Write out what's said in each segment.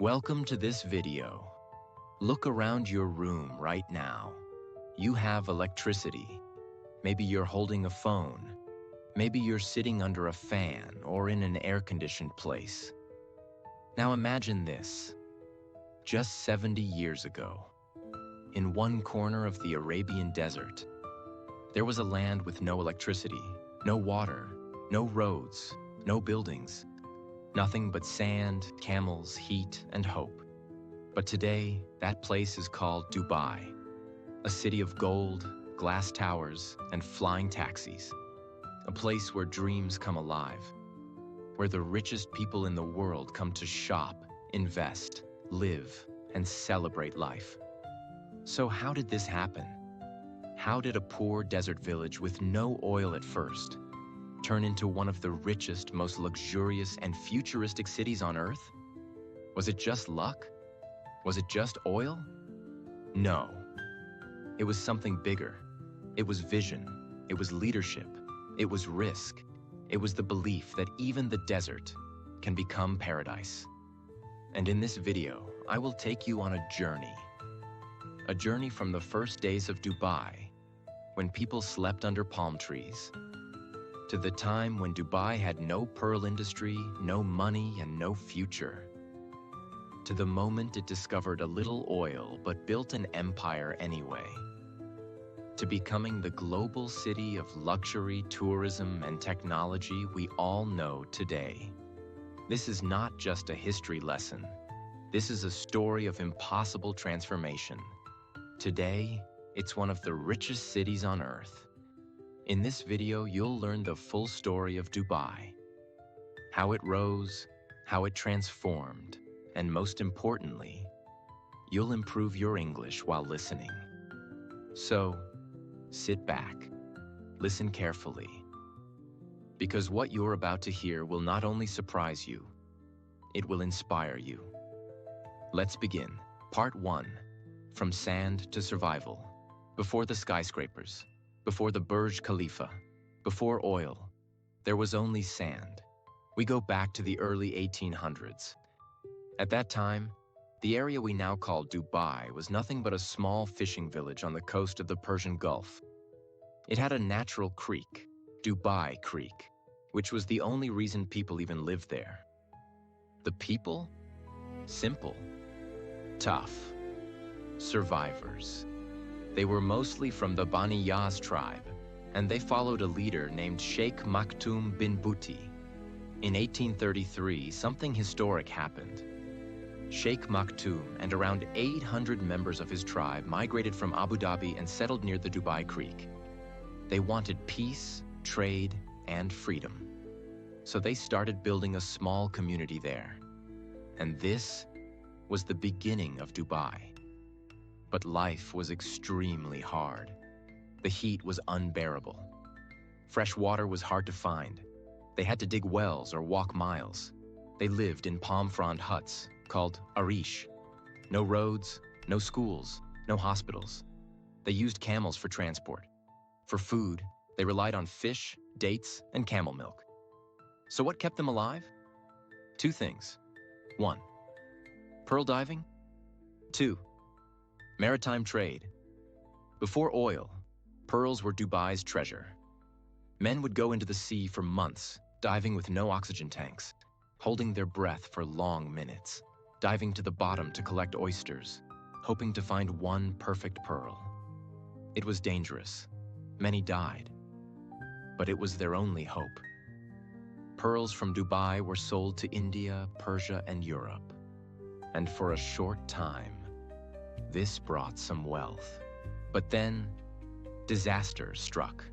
Welcome to this video. Look around your room right now. You have electricity. Maybe you're holding a phone. Maybe you're sitting under a fan or in an air-conditioned place. Now imagine this. Just 70 years ago, in one corner of the Arabian desert, there was a land with no electricity, no water, no roads, no buildings, nothing but sand, camels, heat, and hope. But today, that place is called Dubai, a city of gold, glass towers, and flying taxis. A place where dreams come alive, where the richest people in the world come to shop, invest, live, and celebrate life. So how did this happen? How did a poor desert village with no oil at first turn into one of the richest, most luxurious, and futuristic cities on Earth? Was it just luck? Was it just oil? No. It was something bigger. It was vision. It was leadership. It was risk. It was the belief that even the desert can become paradise. And in this video, I will take you on a journey. A journey from the first days of Dubai, when people slept under palm trees, to the time when Dubai had no pearl industry, no money, and no future. To the moment it discovered a little oil but built an empire anyway. To becoming the global city of luxury, tourism, and technology we all know today. This is not just a history lesson. This is a story of impossible transformation. Today, it's one of the richest cities on Earth. In this video, you'll learn the full story of Dubai, how it rose, how it transformed, and most importantly, you'll improve your English while listening. So, sit back, listen carefully, because what you're about to hear will not only surprise you, it will inspire you. Let's begin. Part 1. From sand to survival. Before the skyscrapers, before the Burj Khalifa, before oil, there was only sand. We go back to the early 1800s. At that time, the area we now call Dubai was nothing but a small fishing village on the coast of the Persian Gulf. It had a natural creek, Dubai Creek, which was the only reason people even lived there. The people? Simple. Tough. Survivors. They were mostly from the Bani Yas tribe, and they followed a leader named Sheikh Maktoum bin Buti. In 1833, something historic happened. Sheikh Maktoum and around 800 members of his tribe migrated from Abu Dhabi and settled near the Dubai Creek. They wanted peace, trade, and freedom. So they started building a small community there. And this was the beginning of Dubai. But life was extremely hard. The heat was unbearable. Fresh water was hard to find. They had to dig wells or walk miles. They lived in palm frond huts called arish. No roads, no schools, no hospitals. They used camels for transport. For food, they relied on fish, dates, and camel milk. So what kept them alive? Two things. 1. Pearl diving. 2. Maritime trade. Before oil, pearls were Dubai's treasure. Men would go into the sea for months, diving with no oxygen tanks, holding their breath for long minutes, diving to the bottom to collect oysters, hoping to find one perfect pearl. It was dangerous. Many died. But it was their only hope. Pearls from Dubai were sold to India, Persia, and Europe. And for a short time, this brought some wealth. But then, disaster struck.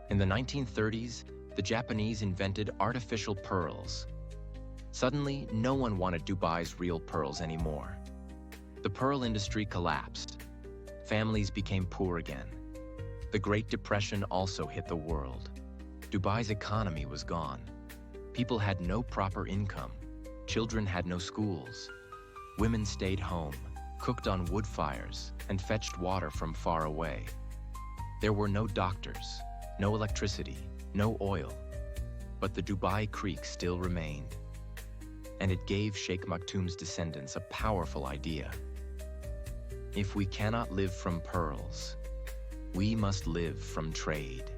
In the 1930s, the Japanese invented artificial pearls. Suddenly, no one wanted Dubai's real pearls anymore. The pearl industry collapsed. Families became poor again. The Great Depression also hit the world. Dubai's economy was gone. People had no proper income. Children had no schools. Women stayed home, cooked on wood fires, and fetched water from far away. There were no doctors, no electricity, no oil. But the Dubai Creek still remained. and it gave Sheikh Maktoum's descendants a powerful idea. If we cannot live from pearls, we must live from trade.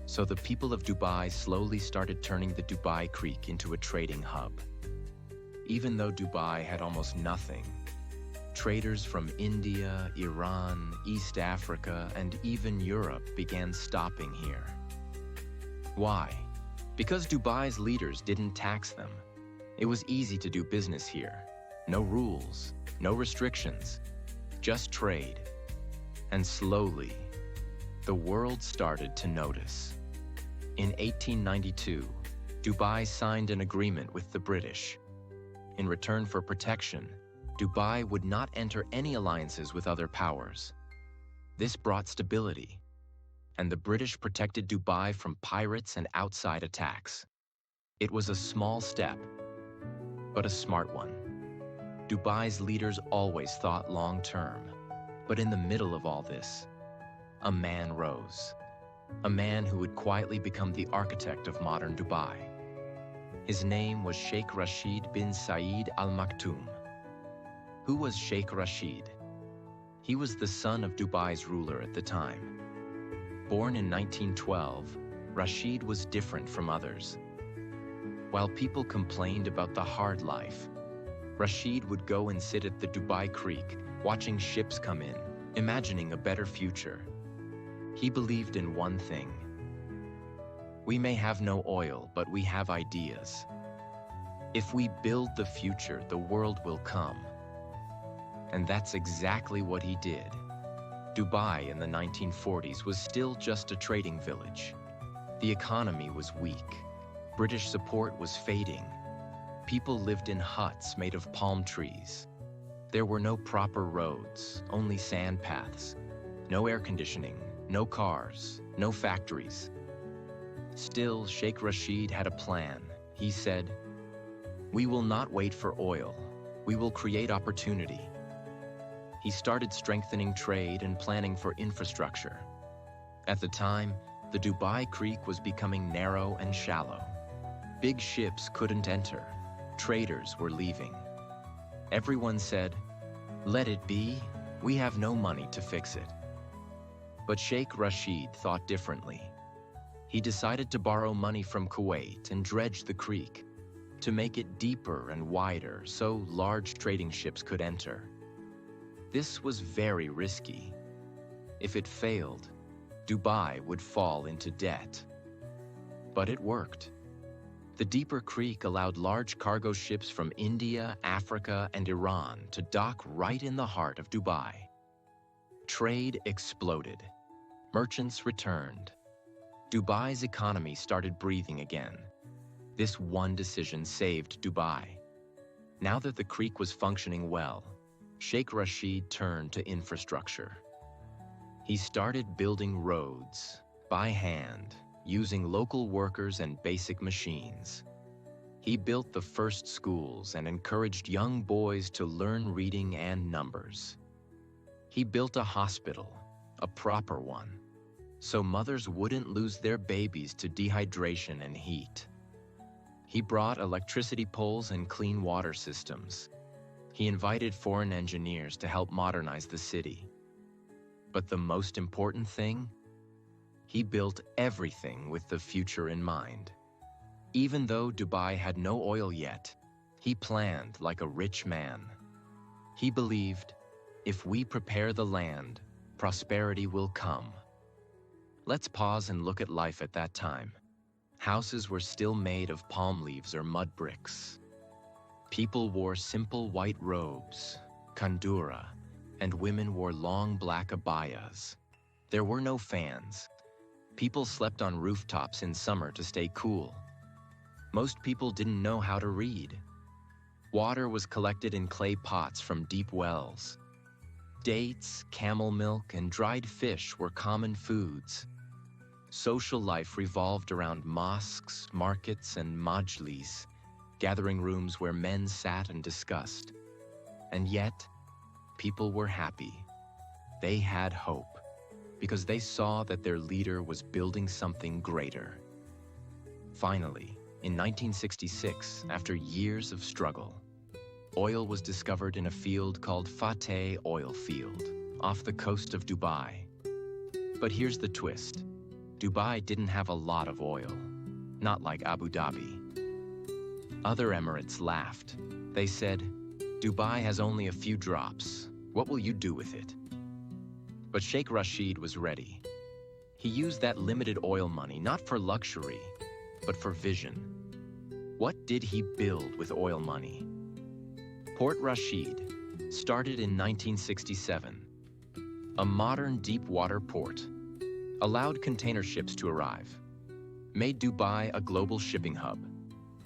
So the people of Dubai slowly started turning the Dubai Creek into a trading hub. Even though Dubai had almost nothing, traders from India, Iran, East Africa, and even Europe began stopping here. Why? Because Dubai's leaders didn't tax them. It was easy to do business here. No rules, no restrictions, just trade. And slowly, the world started to notice. In 1892, Dubai signed an agreement with the British. In return for protection, Dubai would not enter any alliances with other powers. This brought stability, and the British protected Dubai from pirates and outside attacks. It was a small step, but a smart one. Dubai's leaders always thought long-term, but in the middle of all this, a man rose. A man who would quietly become the architect of modern Dubai. His name was Sheikh Rashid bin Saeed Al Maktoum. Who was Sheikh Rashid? He was the son of Dubai's ruler at the time. Born in 1912, Rashid was different from others. While people complained about the hard life, Rashid would go and sit at the Dubai Creek, watching ships come in, imagining a better future. He believed in one thing. We may have no oil, but we have ideas. If we build the future, the world will come. And that's exactly what he did. Dubai in the 1940s was still just a trading village. The economy was weak. British support was fading. People lived in huts made of palm trees. There were no proper roads, only sand paths. No air conditioning, no cars, no factories. Still, Sheikh Rashid had a plan. He said, "We will not wait for oil. We will create opportunity." He started strengthening trade and planning for infrastructure. At the time, the Dubai Creek was becoming narrow and shallow. Big ships couldn't enter. Traders were leaving. Everyone said, "Let it be. We have no money to fix it." But Sheikh Rashid thought differently. He decided to borrow money from Kuwait and dredge the creek to make it deeper and wider so large trading ships could enter. This was very risky. If it failed, Dubai would fall into debt. But it worked. The deeper creek allowed large cargo ships from India, Africa, and Iran to dock right in the heart of Dubai. Trade exploded. Merchants returned. Dubai's economy started breathing again. This one decision saved Dubai. Now that the creek was functioning well, Sheikh Rashid turned to infrastructure. He started building roads by hand, using local workers and basic machines. He built the first schools and encouraged young boys to learn reading and numbers. He built a hospital, a proper one, so mothers wouldn't lose their babies to dehydration and heat. He brought electricity poles and clean water systems. He invited foreign engineers to help modernize the city. But the most important thing? He built everything with the future in mind. Even though Dubai had no oil yet, he planned like a rich man. He believed, if we prepare the land, prosperity will come. Let's pause and look at life at that time. Houses were still made of palm leaves or mud bricks. People wore simple white robes, kandura, and women wore long black abayas. There were no fans. People slept on rooftops in summer to stay cool. Most people didn't know how to read. Water was collected in clay pots from deep wells. Dates, camel milk, and dried fish were common foods. Social life revolved around mosques, markets, and majlis, gathering rooms where men sat and discussed. And yet, people were happy. They had hope, because they saw that their leader was building something greater. Finally, In 1966, after years of struggle, oil was discovered in a field called Fateh Oil Field, off the coast of Dubai. But here's the twist. Dubai didn't have a lot of oil, not like Abu Dhabi. Other emirates laughed. They said, "Dubai has only a few drops. What will you do with it?" But Sheikh Rashid was ready. He used that limited oil money not for luxury, but for vision. What did he build with oil money? Port Rashid started in 1967. A modern deep-water port allowed container ships to arrive, made Dubai a global shipping hub.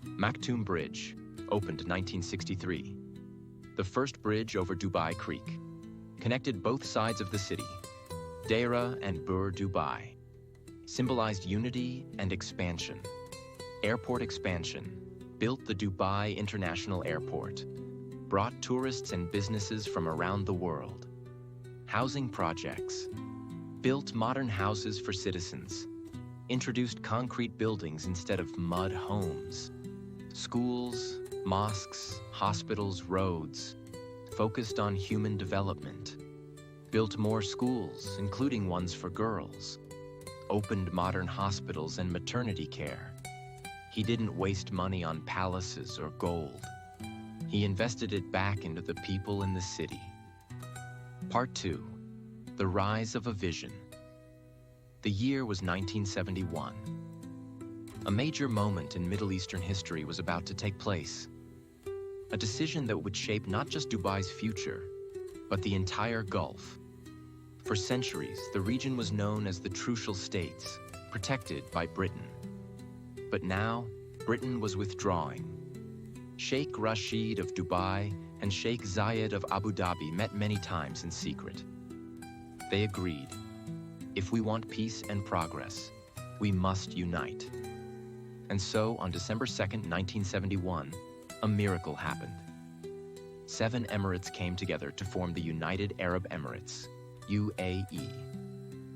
Maktoum Bridge opened in 1963. The first bridge over Dubai Creek connected both sides of the city. Deira and Bur Dubai symbolized unity and expansion. Airport expansion built the Dubai International Airport, brought tourists and businesses from around the world. Housing projects built modern houses for citizens, introduced concrete buildings instead of mud homes. Schools, mosques, hospitals, roads focused on human development, built more schools, including ones for girls, opened modern hospitals and maternity care. He didn't waste money on palaces or gold. He invested it back into the people in the city. Part 2. The Rise of a Vision. The year was 1971. A major moment in Middle Eastern history was about to take place. A decision that would shape not just Dubai's future, but the entire Gulf. For centuries, the region was known as the Trucial States, protected by Britain. But now, Britain was withdrawing. Sheikh Rashid of Dubai and Sheikh Zayed of Abu Dhabi met many times in secret. They agreed, if we want peace and progress, we must unite. And so, on December 2nd, 1971, a miracle happened. 7 emirates came together to form the United Arab Emirates, UAE.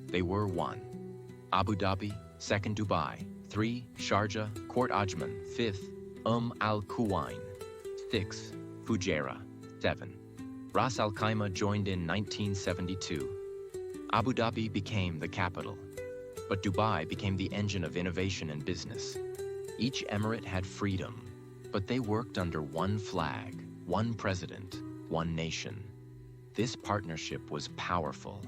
They were 1. Abu Dhabi, 2nd Dubai, 3. Sharjah, Port Ajman, 5th, Al Quwain, 6th, Fujairah, 7. Ras Al Khaimah joined in 1972. Abu Dhabi became the capital, but Dubai became the engine of innovation and business. Each emirate had freedom, but they worked under one flag, one president, one nation. This partnership was powerful.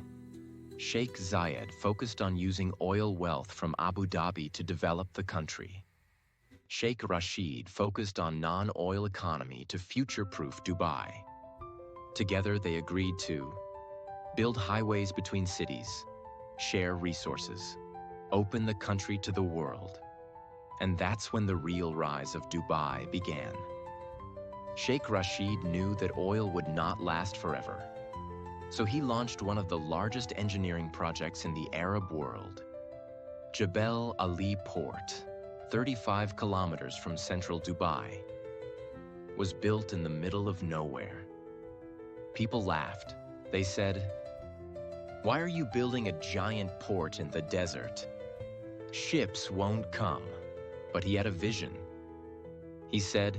Sheikh Zayed focused on using oil wealth from Abu Dhabi to develop the country. Sheikh Rashid focused on non-oil economy to future-proof Dubai. Together they agreed to build highways between cities, share resources, open the country to the world. And that's when the real rise of Dubai began. Sheikh Rashid knew that oil would not last forever. So he launched one of the largest engineering projects in the Arab world. Jebel Ali Port, 35 kilometers from central Dubai, was built in the middle of nowhere. People laughed. They said, "Why are you building a giant port in the desert? Ships won't come." But he had a vision. He said,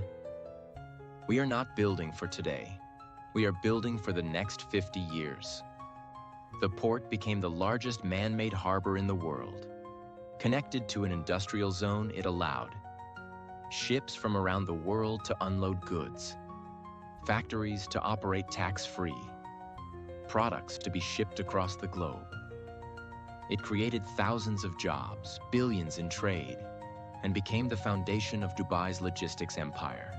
"We are not building for today. We are building for the next 50 years." The port became the largest man-made harbor in the world. Connected to an industrial zone, it allowed ships from around the world to unload goods, factories to operate tax-free, products to be shipped across the globe. It created thousands of jobs, billions in trade, and became the foundation of Dubai's logistics empire.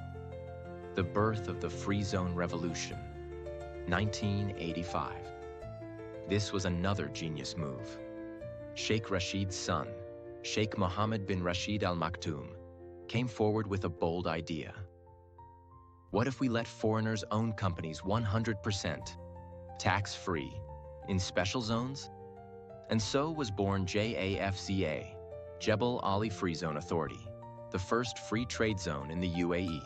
The birth of the Free Zone Revolution, 1985. This was another genius move. Sheikh Rashid's son, Sheikh Mohammed bin Rashid Al Maktoum, came forward with a bold idea. What if we let foreigners own companies 100%, tax-free, in special zones? And so was born JAFZA, Jebel Ali Free Zone Authority, the first free trade zone in the UAE.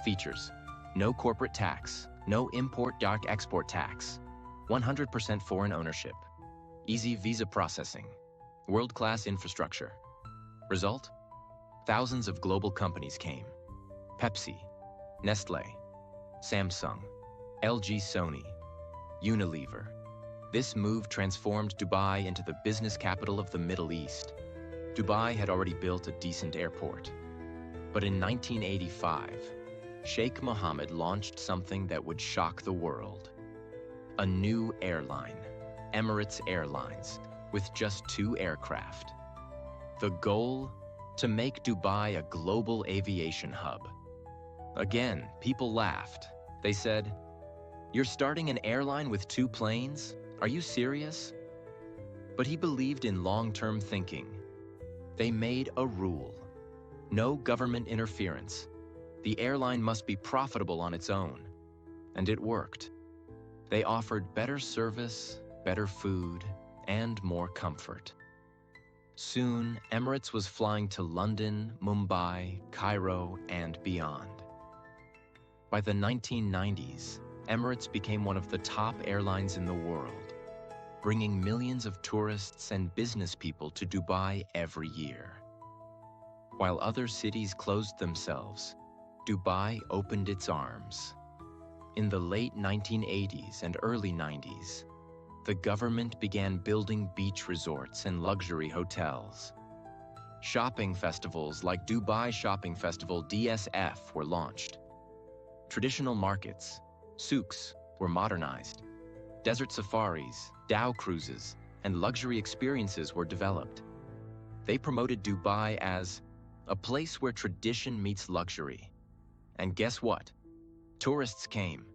Features: no corporate tax, no import-export tax, 100% foreign ownership, easy visa processing, world-class infrastructure. Result? Thousands of global companies came. Pepsi, Nestle, Samsung, LG, Sony, Unilever. This move transformed Dubai into the business capital of the Middle East. Dubai had already built a decent airport. But in 1985, Sheikh Mohammed launched something that would shock the world. A new airline, Emirates Airlines, with just 2 aircraft. The goal? To make Dubai a global aviation hub. Again, people laughed. They said, "You're starting an airline with 2 planes? Are you serious?" But he believed in long-term thinking. They made a rule. No government interference. The airline must be profitable on its own. And it worked. They offered better service, better food, and more comfort. Soon, Emirates was flying to London, Mumbai, Cairo, and beyond. By the 1990s, Emirates became one of the top airlines in the world, bringing millions of tourists and business people to Dubai every year. While other cities closed themselves, Dubai opened its arms. In the late 1980s and early 90s, the government began building beach resorts and luxury hotels. Shopping festivals like Dubai Shopping Festival (DSF) were launched. Traditional markets, souks, were modernized. Desert safaris, dhow cruises, and luxury experiences were developed. They promoted Dubai as a place where tradition meets luxury. And guess what? Tourists came,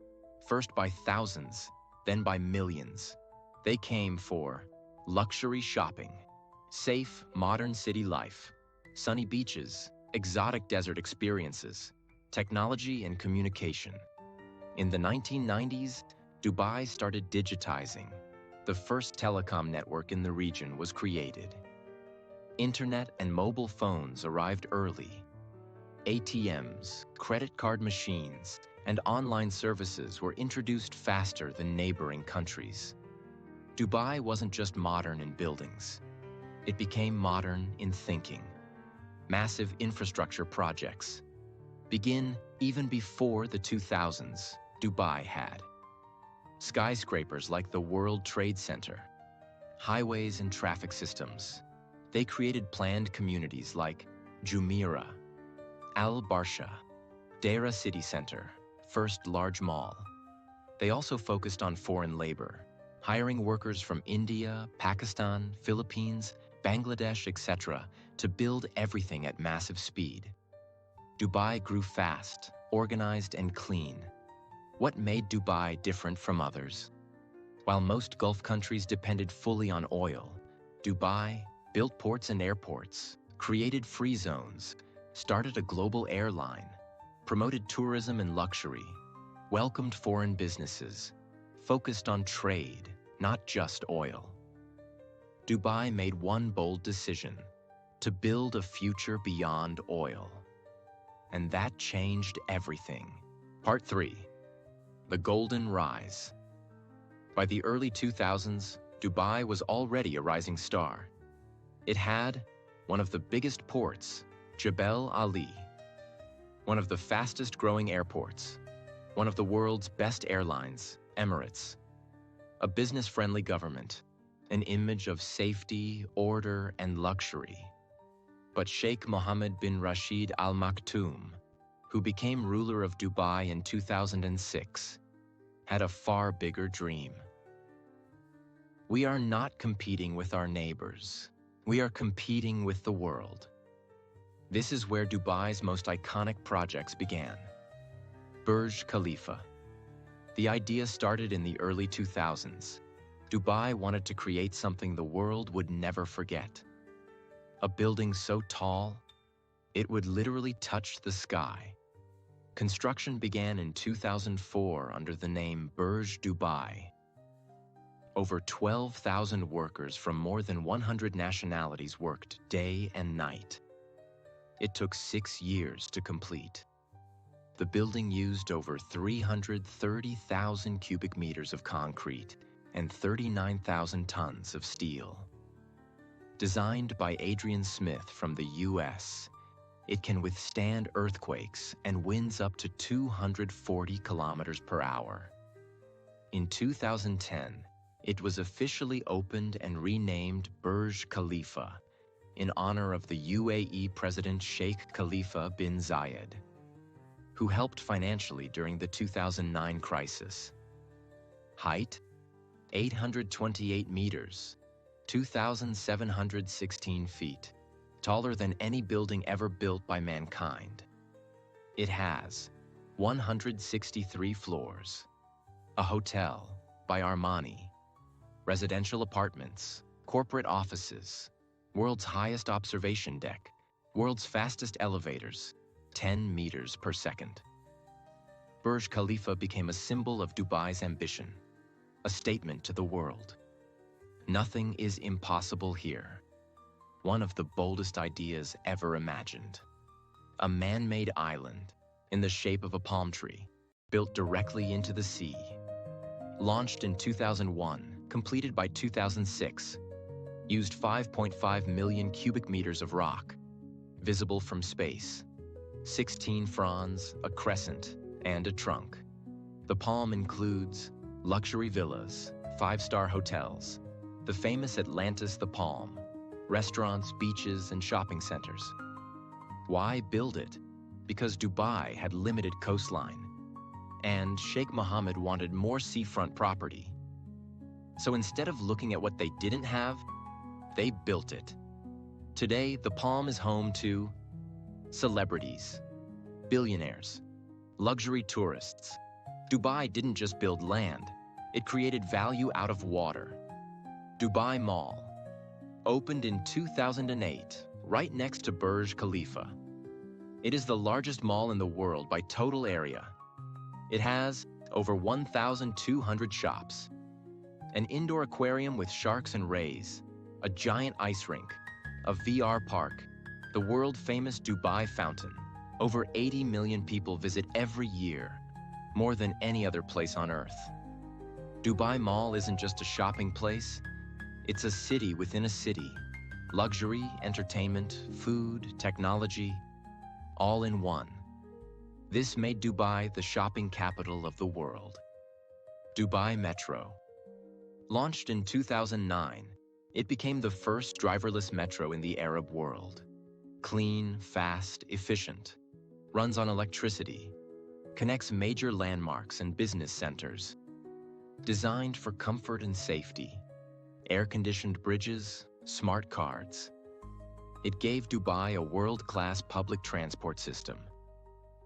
first by thousands, then by millions. They came for luxury shopping, safe, modern city life, sunny beaches, exotic desert experiences, technology and communication. In the 1990s, Dubai started digitizing. The first telecom network in the region was created. Internet and mobile phones arrived early. ATMs, credit card machines, and online services were introduced faster than neighboring countries. Dubai wasn't just modern in buildings. It became modern in thinking. Massive infrastructure projects begin even before the 2000s. Dubai had skyscrapers like the World Trade Center, highways and traffic systems. They created planned communities like Jumeirah, Al Barsha, Deira City Center, first large mall. They also focused on foreign labor, hiring workers from India, Pakistan, Philippines, Bangladesh, etc., to build everything at massive speed. Dubai grew fast, organized, and clean. What made Dubai different from others? While most Gulf countries depended fully on oil, Dubai built ports and airports, created free zones, started a global airline, promoted tourism and luxury, welcomed foreign businesses, focused on trade, not just oil. Dubai made one bold decision: to build a future beyond oil. And that changed everything. Part 3. The Golden Rise. By the early 2000s, Dubai was already a rising star. It had one of the biggest ports, Jebel Ali, one of the fastest growing airports, one of the world's best airlines, Emirates, a business-friendly government, an image of safety, order, and luxury. But Sheikh Mohammed bin Rashid Al Maktoum, who became ruler of Dubai in 2006, had a far bigger dream. We are not competing with our neighbors. We are competing with the world. This is where Dubai's most iconic projects began. Burj Khalifa. The idea started in the early 2000s. Dubai wanted to create something the world would never forget. A building so tall, it would literally touch the sky. Construction began in 2004 under the name Burj Dubai. Over 12,000 workers from more than 100 nationalities worked day and night. It took 6 years to complete. The building used over 330,000 cubic meters of concrete and 39,000 tons of steel. Designed by Adrian Smith from the US, It can withstand earthquakes and winds up to 240 kilometers per hour. In 2010, it was officially opened and renamed Burj Khalifa in honor of the UAE President Sheikh Khalifa bin Zayed, who helped financially during the 2009 crisis. Height, 828 meters, 2,716 feet, taller than any building ever built by mankind. It has 163 floors, a hotel by Armani, residential apartments, corporate offices, world's highest observation deck, world's fastest elevators, 10 meters per second. Burj Khalifa became a symbol of Dubai's ambition, a statement to the world. Nothing is impossible here. One of the boldest ideas ever imagined. A man-made island in the shape of a palm tree, built directly into the sea. Launched in 2001, completed by 2006, used 5.5 million cubic meters of rock, visible from space, 16 fronds, a crescent, and a trunk. The palm includes luxury villas, 5-star hotels, the famous Atlantis the Palm, restaurants, beaches, and shopping centers. Why build it? Because Dubai had limited coastline, and Sheikh Mohammed wanted more seafront property. So instead of looking at what they didn't have, they built it. Today, the Palm is home to celebrities, billionaires, luxury tourists. Dubai didn't just build land, it created value out of water. Dubai Mall, opened in 2008, right next to Burj Khalifa. It is the largest mall in the world by total area. It has over 1,200 shops, an indoor aquarium with sharks and rays, a giant ice rink, a VR park, the world-famous Dubai Fountain. Over 80 million people visit every year, more than any other place on Earth. Dubai Mall isn't just a shopping place, it's a city within a city. Luxury, entertainment, food, technology, all in one. This made Dubai the shopping capital of the world. Dubai Metro. Launched in 2009, it became the first driverless metro in the Arab world. Clean, fast, efficient. Runs on electricity. Connects major landmarks and business centers. Designed for comfort and safety. Air-conditioned bridges, smart cards. It gave Dubai a world-class public transport system.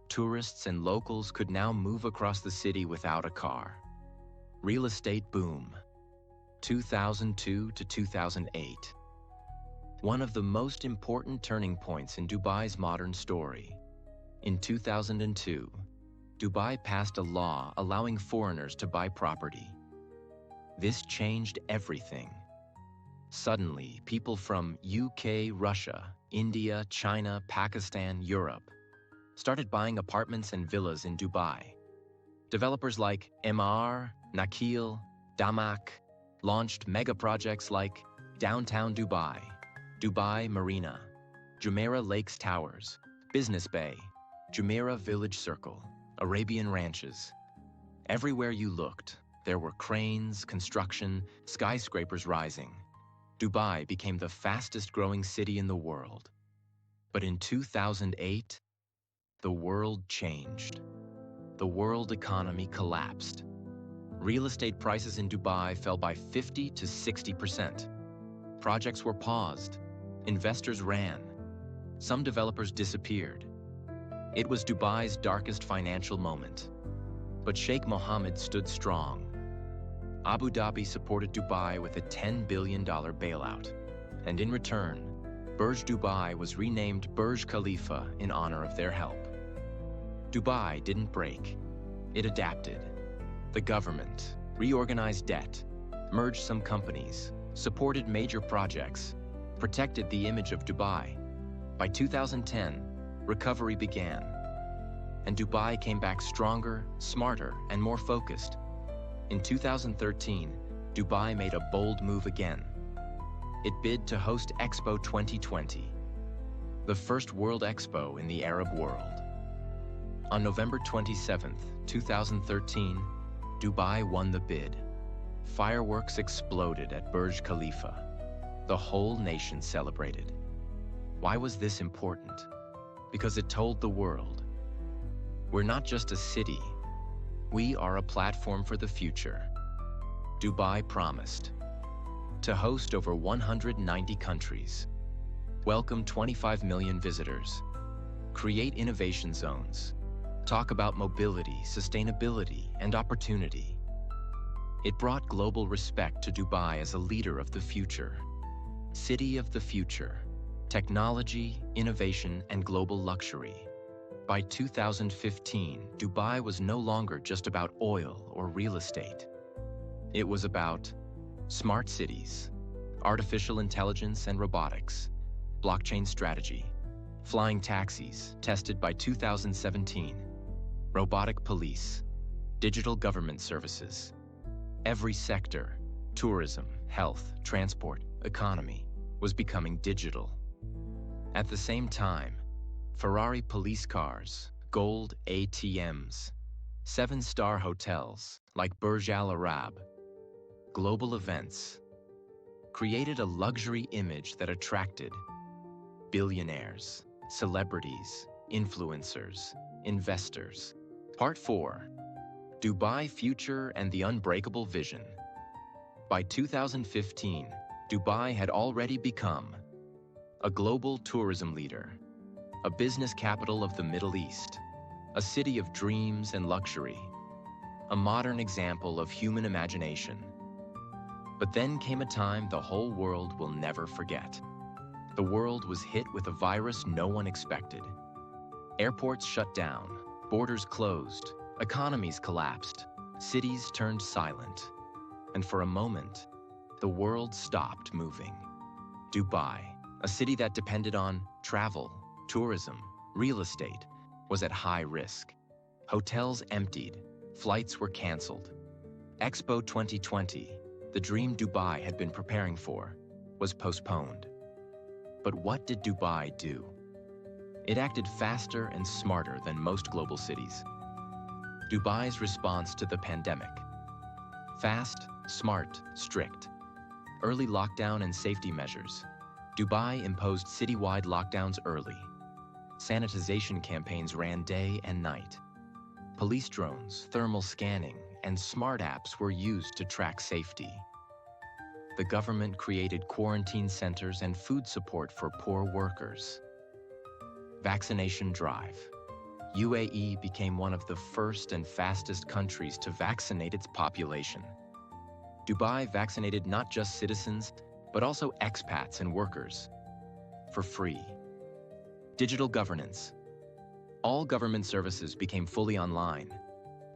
Tourists and locals could now move across the city without a car. Real estate boom. 2002 to 2008. One of the most important turning points in Dubai's modern story. In 2002, Dubai passed a law allowing foreigners to buy property. This changed everything. Suddenly, people from UK, Russia, India, China, Pakistan, Europe started buying apartments and villas in Dubai. Developers like MR, Nakheel, Damak launched mega projects like Downtown Dubai, Dubai Marina, Jumeirah Lakes Towers, Business Bay, Jumeirah Village Circle, Arabian Ranches. Everywhere you looked, there were cranes, construction, skyscrapers rising. Dubai became the fastest growing city in the world. But in 2008, the world changed. The world economy collapsed. Real estate prices in Dubai fell by 50 to 60%. Projects were paused. Investors ran. Some developers disappeared. It was Dubai's darkest financial moment. But Sheikh Mohammed stood strong. Abu Dhabi supported Dubai with a $10 billion bailout. And in return, Burj Dubai was renamed Burj Khalifa in honor of their help. Dubai didn't break. It adapted. The government reorganized debt, merged some companies, supported major projects, protected the image of Dubai. By 2010, recovery began. And Dubai came back stronger, smarter, and more focused. In 2013, Dubai made a bold move again. It bid to host Expo 2020. the first World Expo in the Arab world. On November 27, 2013, Dubai won the bid. Fireworks exploded at Burj Khalifa. The whole nation celebrated. Why was this important? Because it told the world, we're not just a city, we are a platform for the future. Dubai promised to host over 190 countries, welcome 25 million visitors, create innovation zones, talk about mobility, sustainability, and opportunity. It brought global respect to Dubai as a leader of the future. City of the future, technology, innovation, and global luxury. By 2015, Dubai was no longer just about oil or real estate. It was about smart cities, artificial intelligence and robotics, blockchain strategy, flying taxis, tested by 2017, robotic police, digital government services. Every sector, tourism, health, transport, economy, was becoming digital. At the same time, Ferrari police cars, gold ATMs, 7-star hotels like Burj Al Arab, global events, created a luxury image that attracted billionaires, celebrities, influencers, investors. Part 4. Dubai Future and the Unbreakable Vision. By 2015, Dubai had already become a global tourism leader, a business capital of the Middle East, a city of dreams and luxury, a modern example of human imagination. But then came a time the whole world will never forget. The world was hit with a virus no one expected. Airports shut down, borders closed, economies collapsed, cities turned silent, and for a moment, the world stopped moving. Dubai, a city that depended on travel, tourism, real estate, was at high risk. Hotels emptied, flights were canceled. Expo 2020, the dream Dubai had been preparing for, was postponed. But what did Dubai do? It acted faster and smarter than most global cities. Dubai's response to the pandemic. Fast, smart, strict. Early lockdown and safety measures. Dubai imposed citywide lockdowns early. Sanitization campaigns ran day and night. Police drones, thermal scanning, and smart apps were used to track safety. The government created quarantine centers and food support for poor workers. Vaccination drive. UAE became one of the first and fastest countries to vaccinate its population. Dubai vaccinated not just citizens, but also expats and workers, for free. Digital governance. All government services became fully online.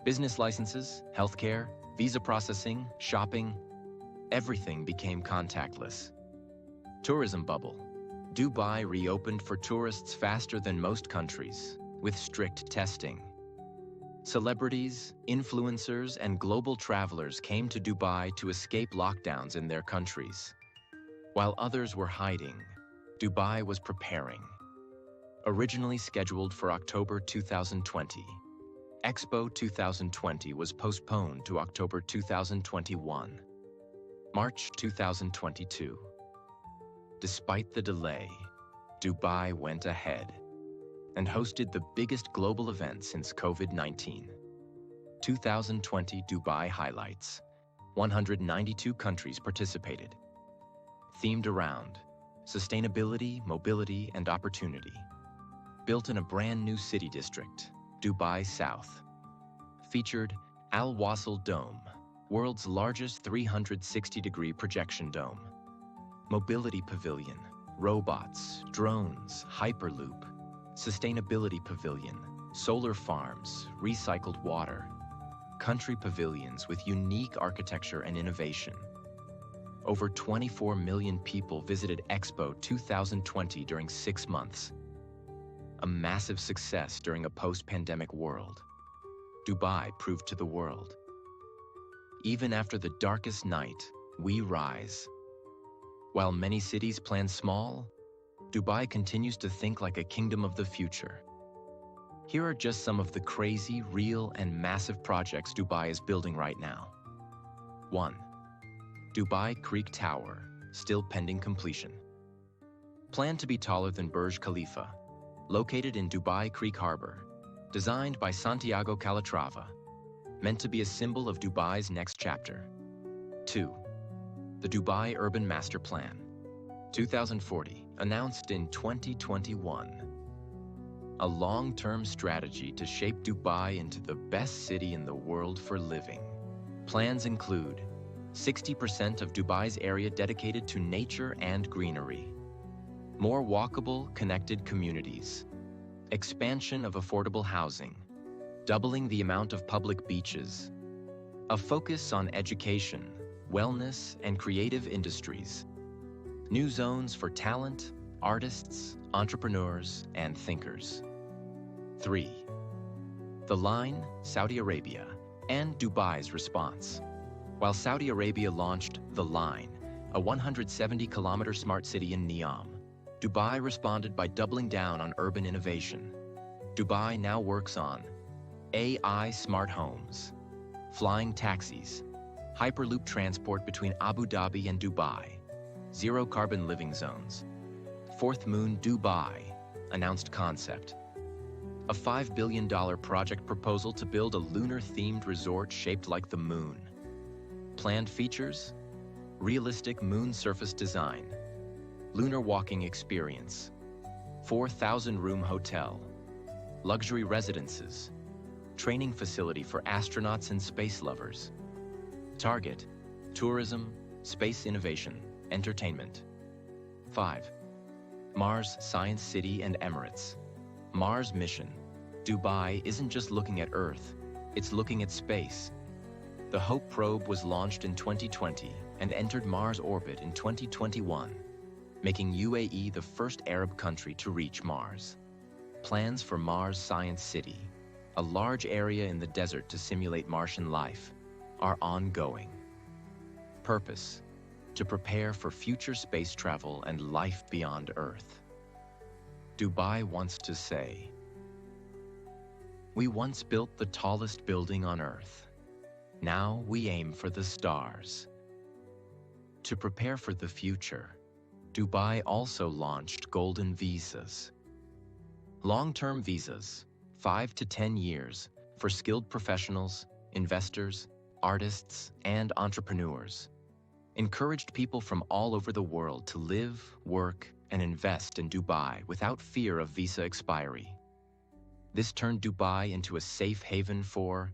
Business licenses, healthcare, visa processing, shopping, everything became contactless. Tourism bubble. Dubai reopened for tourists faster than most countries, with strict testing. Celebrities, influencers, and global travelers came to Dubai to escape lockdowns in their countries. While others were hiding, Dubai was preparing. Originally scheduled for October 2020, Expo 2020 was postponed to October 2021. March 2022. Despite the delay, Dubai went ahead and hosted the biggest global event since COVID-19. 2020 Dubai highlights. 192 countries participated. Themed around sustainability, mobility, and opportunity. Built in a brand new city district, Dubai South. Featured Al Wasl Dome, world's largest 360-degree projection dome. Mobility Pavilion, robots, drones, Hyperloop. Sustainability Pavilion, solar farms, recycled water. Country pavilions with unique architecture and innovation. Over 24 million people visited Expo 2020 during 6 months. A massive success during a post-pandemic world. Dubai proved to the world. Even after the darkest night, we rise. While many cities plan small, Dubai continues to think like a kingdom of the future. Here are just some of the crazy, real, and massive projects Dubai is building right now. 1. Dubai Creek Tower, still pending completion. Planned to be taller than Burj Khalifa, located in Dubai Creek Harbor, designed by Santiago Calatrava, meant to be a symbol of Dubai's next chapter. 2. The Dubai Urban Master Plan, 2040, announced in 2021. A long-term strategy to shape Dubai into the best city in the world for living. Plans include 60% of Dubai's area dedicated to nature and greenery, more walkable, connected communities, expansion of affordable housing, doubling the amount of public beaches, a focus on education, wellness, and creative industries, new zones for talent, artists, entrepreneurs, and thinkers. 3. The Line, Saudi Arabia, and Dubai's response. While Saudi Arabia launched The Line, a 170-kilometer smart city in Neom, Dubai responded by doubling down on urban innovation. Dubai now works on AI smart homes, flying taxis, hyperloop transport between Abu Dhabi and Dubai, zero-carbon living zones, Fourth Moon Dubai, announced concept, a $5 billion project proposal to build a lunar-themed resort shaped like the moon. Planned features, realistic moon surface design, lunar walking experience, 4,000-room hotel, luxury residences, training facility for astronauts and space lovers. Target, tourism, space innovation, entertainment. 5. Mars Science City and Emirates. Mars mission. Dubai isn't just looking at Earth, it's looking at space. The Hope probe was launched in 2020 and entered Mars orbit in 2021, making UAE the first Arab country to reach Mars. Plans for Mars Science City, a large area in the desert to simulate Martian life, are ongoing. Purpose: to prepare for future space travel and life beyond Earth. Dubai wants to say, "We once built the tallest building on Earth. Now we aim for the stars." To prepare for the future, Dubai also launched golden visas. Long-term visas, 5 to 10 years, for skilled professionals, investors, artists, and entrepreneurs. Encouraged people from all over the world to live, work, and invest in Dubai without fear of visa expiry. This turned Dubai into a safe haven for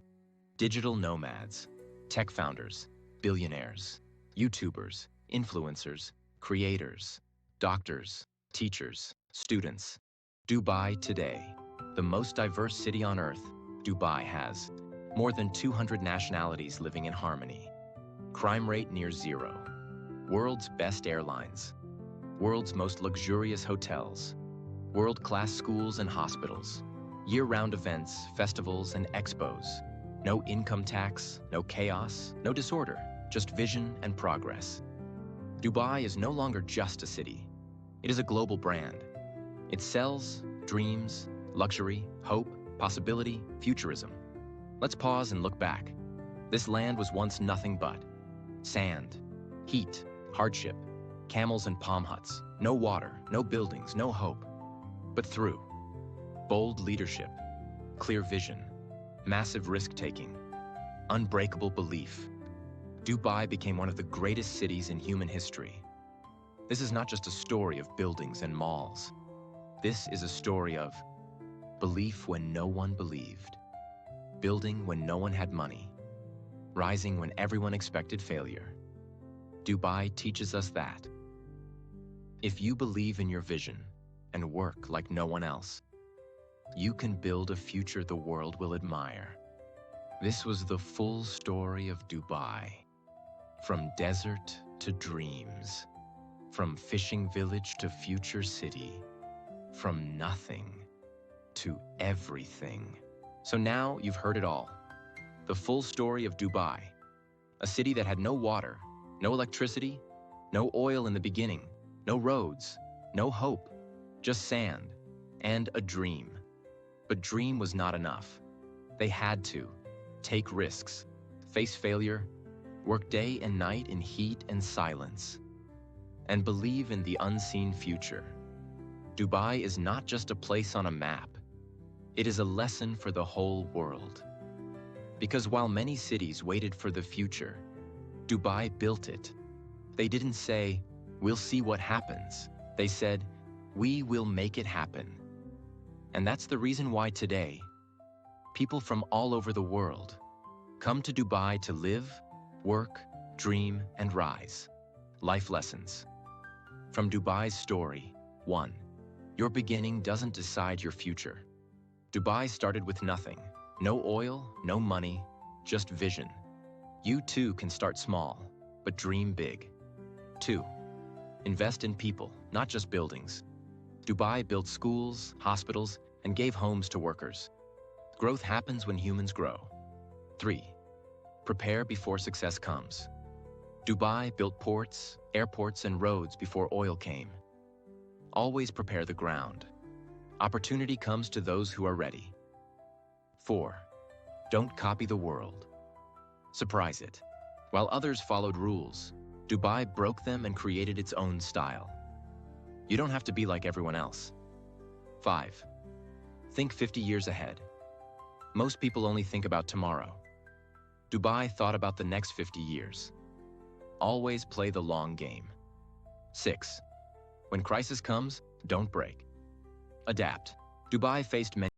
digital nomads, tech founders, billionaires, YouTubers, influencers, creators, doctors, teachers, students. Dubai today, the most diverse city on Earth, Dubai has more than 200 nationalities living in harmony. Crime rate near zero. World's best airlines. World's most luxurious hotels. World-class schools and hospitals. Year-round events, festivals, and expos. No income tax, no chaos, no disorder, just vision and progress. Dubai is no longer just a city. It is a global brand. It sells dreams, luxury, hope, possibility, futurism. Let's pause and look back. This land was once nothing but sand, heat, hardship, camels and palm huts, no water, no buildings, no hope. But through bold leadership, clear vision, massive risk-taking, unbreakable belief, Dubai became one of the greatest cities in human history. This is not just a story of buildings and malls. This is a story of belief when no one believed, building when no one had money, rising when everyone expected failure. Dubai teaches us that if you believe in your vision and work like no one else, you can build a future the world will admire. This was the full story of Dubai. From desert to dreams, from fishing village to future city, from nothing to everything. So now you've heard it all. The full story of Dubai, a city that had no water, no electricity, no oil in the beginning, no roads, no hope, just sand, and a dream. But dream was not enough. They had to take risks, face failure, work day and night in heat and silence, and believe in the unseen future. Dubai is not just a place on a map. It is a lesson for the whole world. Because while many cities waited for the future, Dubai built it. They didn't say, "We'll see what happens." They said, "We will make it happen." And that's the reason why today, people from all over the world come to Dubai to live, work, dream, and rise. Life lessons. From Dubai's story, 1. Your beginning doesn't decide your future. Dubai started with nothing. No oil, no money, just vision. You too can start small, but dream big. 2. Invest in people, not just buildings. Dubai built schools, hospitals, and gave homes to workers. Growth happens when humans grow. 3. Prepare before success comes. Dubai built ports, airports, and roads before oil came. Always prepare the ground. Opportunity comes to those who are ready. 4. Don't copy the world. Surprise it. While others followed rules, Dubai broke them and created its own style. You don't have to be like everyone else. 5. Think 50 years ahead. Most people only think about tomorrow. Dubai thought about the next 50 years. Always play the long game. 6. When crisis comes, don't break. Adapt. Dubai faced many